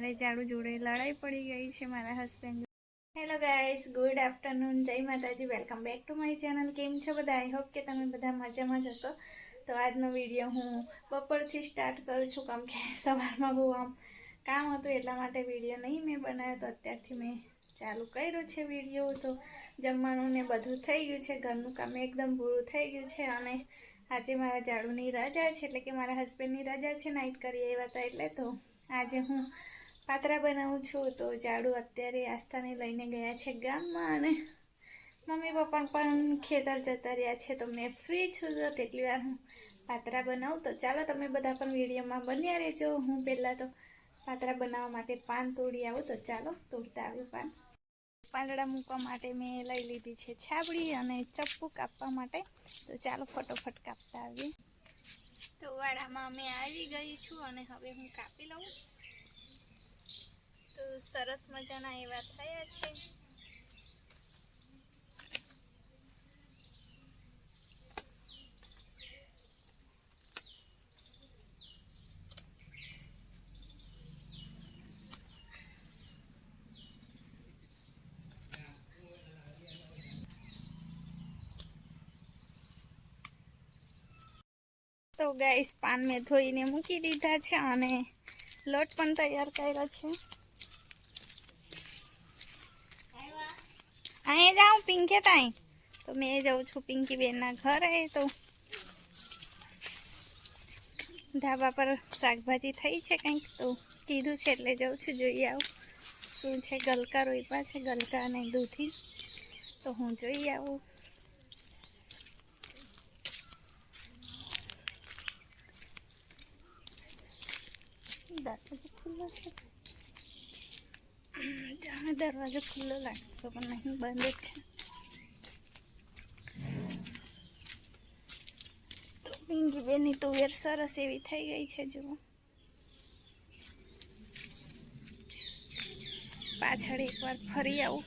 મારે ઝાડુ જોડે લડાઈ પડી ગઈ છે મારા husband. Hello guys, good afternoon, જય માતાજી, welcome back to my channel. કેમ છો બધા? આઈ હોપ કે તમે બધા મજામાં જ હશો. તો આજનો વિડીયો હું બપોરથી સ્ટાર્ટ કરું છું, કેમ કે સવારમાં બહુ આમ કામ હતું એટલા માટે વિડીયો નહીં મેં બનાવ્યો. તો અત્યારથી મેં ચાલુ કર્યો છે વિડીયો. તો જમવાનું ને બધું થઈ ગયું છે, ઘરનું કામ એકદમ પૂરું થઈ ગયું છે. અને આજે મારા ઝાડુની રજા છે, એટલે કે મારા હસબન્ડની રજા છે, નાઇટ કરી આવ્યા હતા એટલે. તો આજે હું પાતરા બનાવું છું. તો ઝાડુ અત્યારે આસ્થાને લઈને ગયા છે ગામમાં, અને મમ્મી પપ્પા પણ ખેતર જતા રહ્યા છે. તો મેં ફ્રી છું, તો તેટલી વાર હું પાતરા બનાવું. તો ચાલો તમે બધા પણ વિડીયોમાં બન્યા રહેજો. હું પહેલાં તો પાતરા બનાવવા માટે પાન તોડી આવું. તો ચાલો તોડતા આવ્યું પાંદડા મૂકવા માટે મેં લઈ લીધી છે છાબડી અને ચપ્પુ કાપવા માટે. તો ચાલો ફટોફટ કાપતા આવીએ. તો વાડામાં મેં આવી ગઈ છું અને હવે હું કાપી લઉં. તો સરસ મજાના એવા થયા છે. તો ગાઈસ, પાન મેં ધોઈને મૂકી દીધા છે અને લોટ પણ તૈયાર કર્યો છે. અહીં જાઉં પિંકે તાઈ. તો મેં જાઉં છું પિંકી બેનના ઘરે. તો ધાબા પર શાકભાજી થઈ છે કંઈક, તો કીધું છે એટલે જાઉં છું, જોઈ આવું શું છે. ગલકા રોપ્યા છે, ગલકા અને દૂધી. તો હું જોઈ આવું. દરવાજો ખુલ્લો છે, જાણે દરવાજો ખુલ્લો લાગતો પણ નહીં, બંધ જ છે. તો પિંકી બેનની તુવેર સરસ એવી થઈ ગઈ છે. જુઓ, પાછળ એકવાર ફરી આવું.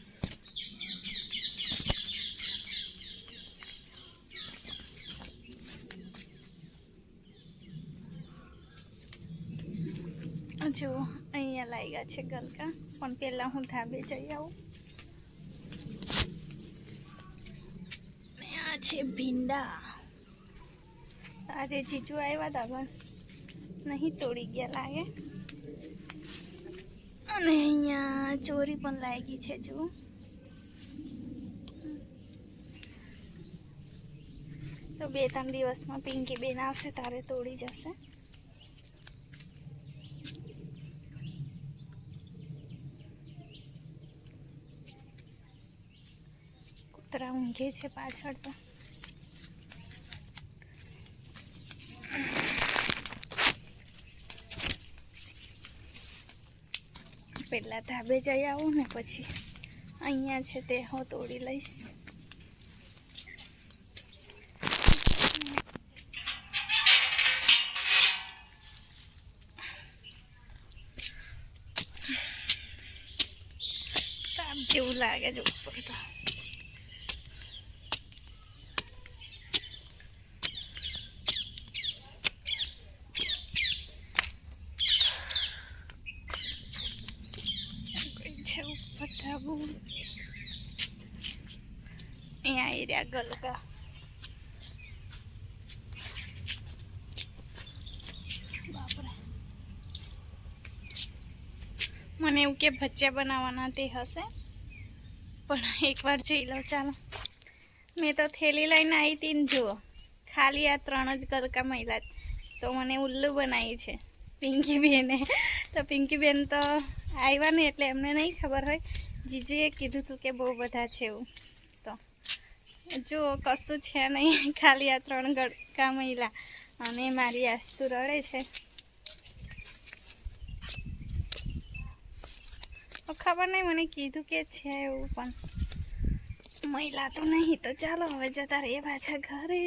જો અહીંયા લાગ્યા છે ગલકા, પણ પહેલાં હું ધાબે જઈ આવું. આ છે ભીંડા. આજે જીજુ આવ્યા હતા પણ નહીં તોડી ગયા લાગે. અને અહીંયા ચોરી પણ લાગી છે. જુઓ, તો 2-3 દિવસમાં પિંકી બેન આવશે તારે તોડી જશે. કૂતરા ઊંઘે છે પાછળ. તો પહેલા ધાબે જઈ આવું ને પછી અહીંયા છે તે હું તોડી લઈશ. તાપ જેવું લાગે છે ઉપર. તો અહીંયા આવી રહ્યા ગલકા. બાપરે, મને એવું કે ભજીયા બનાવવાના તે હશે, પણ એકવાર જોઈ લો. ચાલો, મેં તો થેલી લઈને આવી હતી ને જુઓ, ખાલી આ 3 જ ગલકા મળ્યા. તો મને ઉલ્લુ બનાવી છે પિંકી બેને. તો પિંકી બેન તો આવ્યા ને એટલે એમને નહીં ખબર હોય. જીજુએ કીધું હતું કે બહુ બધા છે એવું. તો જુઓ, કશું છે નહીં, ખાલી આ 3 ગલકા મળ્યા. અને મારી આસ્તુ રડે છે. ખબર નહીં, મને કીધું કે છે એવું, પણ મહિલા તો નહીં. તો ચાલો હવે જતા રહીએ પાછા ઘરે.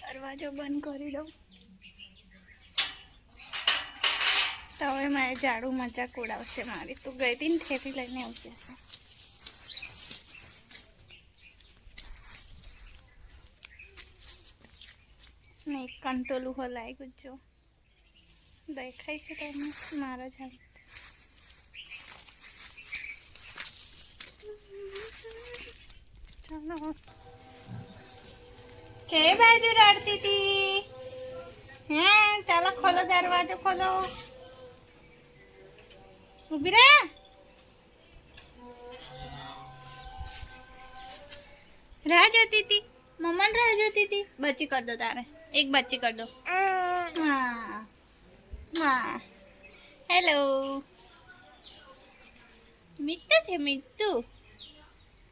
દરવાજો બંધ કરી દઉં. તો હવે મારે ઝાડુ મજાક ઉડાવશે મારી. તું ગઈ હતી ને થેલી લઈને આવતી હશે. એક કંટોલું હો લાગ્યું જો દેખાય છે તમને મારા ઝાડ ચાલો કે બાજુ રડતી હતી હે ચાલો ખોલો દરવાજો ખોલો ઊભી રહે રાહ જોતી હતી મમ્મા રાહ જોતી હતી બચ્ચી કર દો તારે એક બચ્ચી કર દો હા હા હેલો મીઠું છે મીઠું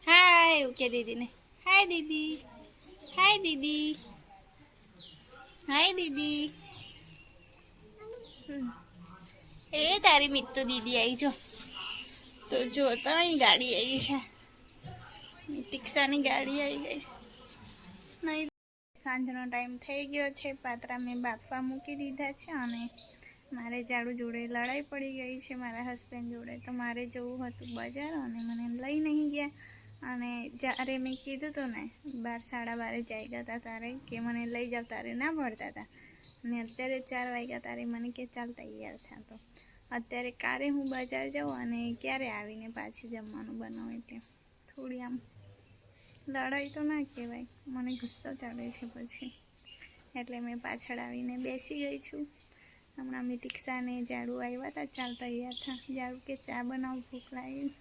હાય ઓકે દીદીને હાય દીદી હાય દીદી હાય દીદી એ તારી મીઠું દીદી આવી જો તો જો તો અહીં ગાડી આવી છે તિક્ષાની ગાડી આવી ગઈ નહીં સાંજનો ટાઈમ થઈ ગયો છે પાત્રા મેં બાફવા મૂકી દીધા છે અને મારે ઝાડુ જોડે લડાઈ પડી ગઈ છે મારા હસબન્ડ જોડે તો મારે જવું હતું બજાર અને મને લઈ નહીં ગયા અને જ્યારે મેં કીધું હતું ને 12:30 જઈ ગયા હતા તારે કે મને લઈ જાવ તારે ના ભરતા હતા અને અત્યારે 4 વાગ્યા તારે મને કે ચાલ તૈયાર થયા તો અત્યારે ક્યારે હું બજાર જાઉં અને ક્યારે આવીને પાછી જમવાનું બનાવું એટલે થોડી આમ લડાઈ તો ના કહેવાય મને ગુસ્સો ચડે છે પછી એટલે મેં પાછળ આવીને બેસી ગઈ છું હમણાં મેં તિક્ષાને ઝાડુ આવ્યા હતા ચાલ તૈયાર થા ઝાડુ કે ચા બનાવું ભૂખ લાગી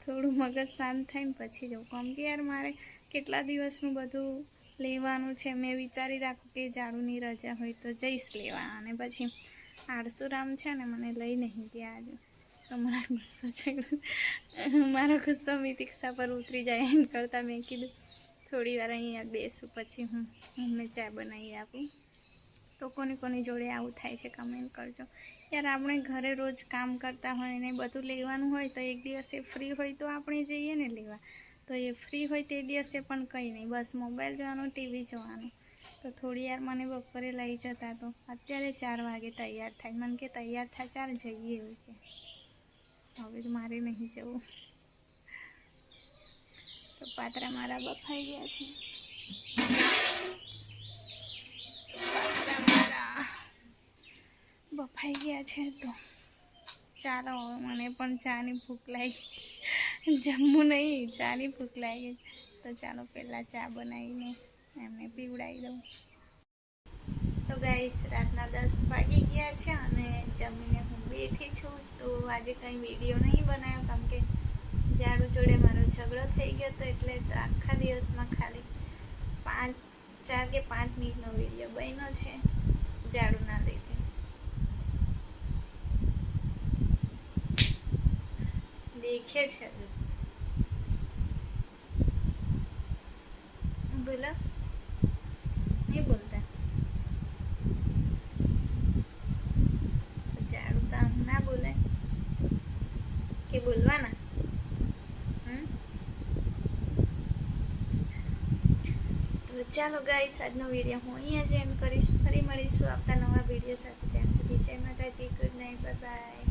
થોડું મગજ શાંત થાય ને પછી જવું કેમ કે યાર મારે કેટલા દિવસનું બધું લેવાનું છે મેં વિચારી રાખું કે ઝાડુની રજા હોય તો જઈશ લેવા અને પછી આળસુરામ છે ને મને લઈ નહીં ગયા આજે તો મારા ગુસ્સો ચડ્યો મારો ગુસ્સો મેં તિક્ષા પર ઉતરી જાય એમ કરતાં મેં કીધું થોડી વાર અહીંયા બેસું પછી હું અમને ચા બનાવી આપું તો કોની જોડે આવું થાય છે કમેન્ટ કરજો યાર આપણે ઘરે રોજ કામ કરતા હોય ને બધું લેવાનું હોય તો એક દિવસે ફ્રી હોય તો આપણે જઈએ ને લેવા તો એ ફ્રી હોય તે દિવસે પણ કંઈ નહીં બસ મોબાઈલ જોવાનું ટીવી જોવાનું તો થોડી યાર મને બપોરે લઈ જતા તો અત્યારે 4 વાગે તૈયાર થાય મને કે તૈયાર થાય ચાલ જઈએ એવું કે હવે તો મારે નહીં જવું તો પાત્રા મારા બફાઈ ગયા છે બફાઈ ગયા છે તો ચાલો મને પણ ચાની ભૂખ લાગી જમવું નહીં ચાની ભૂખ લાગી તો ચાલો પહેલાં ચા બનાવીને એમને પીવડાવી દઉં તો ગાઈસ રાતના 10 વાગી ગયા છે અને જમીને હું બેઠી છું તો આજે કંઈ વિડીયો નહીં બનાવ્યો કેમ કે ઝાડુ જોડે મારો ઝઘડો થઈ ગયો હતો એટલે તો આખા દિવસમાં ખાલી 4 કે 5 મિનિટનો વિડીયો બન્યો છે ઝાડુના લીધે દેખે છે બોલો નહીં બોલતા તો ઝાડુ તો આમ ના બોલે કે બોલવાના તો ચાલો ગાઈસ આજનો વિડીયો હું અહીંયા જ એન્ડ કરીશ ફરી મળીશું આવતા નવા વિડીયો સાથે ત્યાં સુધી જય માતાજી ગુડ નાઇટ બાય બાય